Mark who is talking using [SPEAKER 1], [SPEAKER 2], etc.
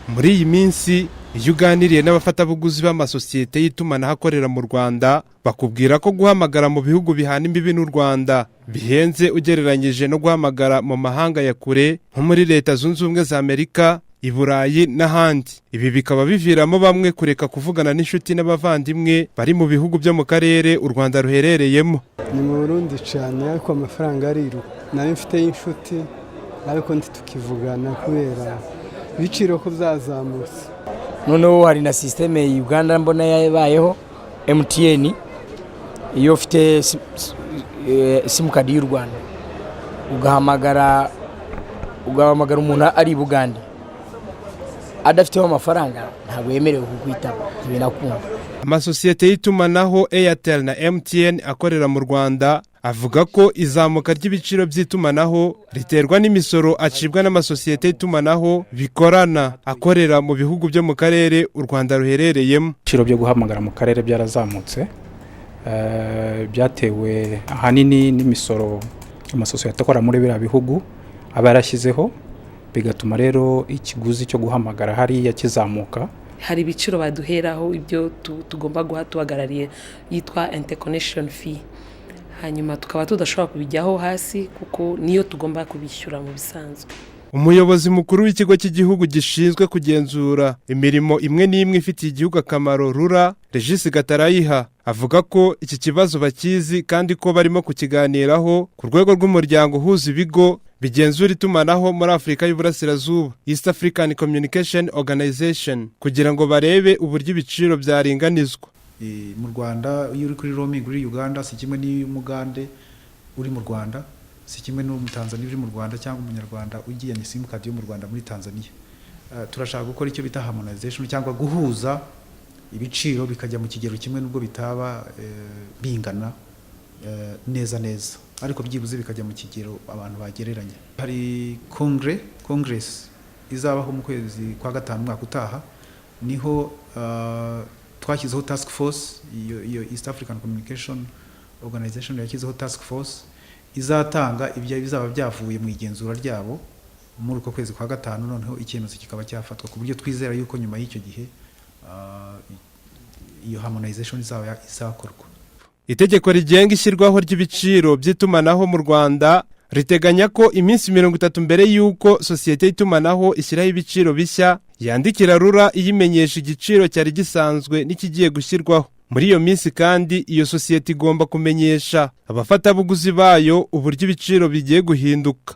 [SPEAKER 1] Muri iyi minsi iyo uganiriye n'abafatabuguzi b'amasosiyete y'itumanaho akorera mu Rwanda bakubwira ko guhamagara mu bihugu bihana imbibi n'u Rwanda bihenze ugereranyije no guhamagara mu mahanga ya kure nko muri Leta Zunze Ubumwe za Amerika, i Burayi n'ahandi. Ibi bikaba biviramo bamwe kureka kuvugana n'inshuti n'abavandimwe bari mu bihugu byo mu karere u Rwanda ruherereyemo.
[SPEAKER 2] Ni mu Burundi cyane ariko amafaranga ariruka. Nawe mfite inshuti ariko ntitukivugana kubera ibiciro ko byazamutse.
[SPEAKER 3] Noneho hari na systeme Uganda mbona yabayeho MTN, iyo ufite simukadi y'u Rwanda ugahamagara umuntu ari Buganda adafiteho amafaranga ntabwo yemerewe kukwitaba, binakunda.
[SPEAKER 1] Amasosiyete y'itumanaho Airtel na MTN akorera mu Rwanda avuga ko izamuka ry'ibiciro by'itumanaho riterwa n'imisoro acibwa n'amasosiyete y'itumanaho bikorana akorera mu bihugu byo mu karere u Rwanda ruherereyemo.
[SPEAKER 4] Ibiciro byo guhamagara mu karere byarazamutse, byatewe ahanini n'imisoro amasosiyete akora muri biriya bihugu aba yarashyizeho, bigatuma rero ikiguzi cyo guhamagara hariya kizamuka.
[SPEAKER 5] Hari ibiciro baduheraho ibyo tugomba guha tuhagarariye yitwa interconnection fee, hanyuma tukaba tudashobora kubijyaho hasi kuko niyo tugomba kubishyura mu bisanzwe.
[SPEAKER 1] Umuyobozi mukuru w'ikigo cy'igihugu gishinzwe kugenzura imirimo imwe n'imwe ifitiye igihugu akamaro RURA, Regis Gatarayiha, avuga ko iki kibazo bakizi kandi ko barimo kukiganiraho ku rwego rw'umuryango uhuza ibigo bigenzura itumanaho muri Afurika y'Uburasirazuba, East African Communication Organization, kugira ngo barebe uburyo ibiciro byaringanizwa.
[SPEAKER 6] Mu Rwanda iyo uri kuri roaming uri Uganda si kimwe n'Umugande uri mu Rwanda, si kimwe n'Umutanzania uri mu Rwanda cyangwa Umunyarwanda ugiye ni simukadi yo mu Rwanda muri Tanzania. Turashaka gukora icyo bita harmonization cyangwa guhuza ibiciro bikajya mu kigero kimwe nubwo bitaba bingana neza ariko byibuze bikajya mu kigero abantu bagereranya. Hari Congress izabaho mu kwezi kwa gatanu mwaka utaha, niho twashyizeho task force, iyo East African Communication Organization yashyizeho task force izatanga ibyo bizaba byavuye mu igenzura ryabo muri uko kwezi kwa gatanu, noneho icyemezo kikaba cyafatwa ku buryo twizera yuko nyuma y'icyo gihe iyo harmonization izakorwa.
[SPEAKER 1] Itegeko rigenga ishyirwaho ry'ibiciro by'itumanaho mu Rwanda riteganya ko iminsi 30 mbere y'uko sosiyete y'itumanaho ishyiraho ibiciro bishya yandikira RURA iyimenyesha igiciro cyari gisanzwe n'ikigiye gushyirwaho. Muri iyo minsi kandi iyo sosiyete igomba kumenyesha abafatabuguzi bayo uburyo ibiciro bigiye guhinduka.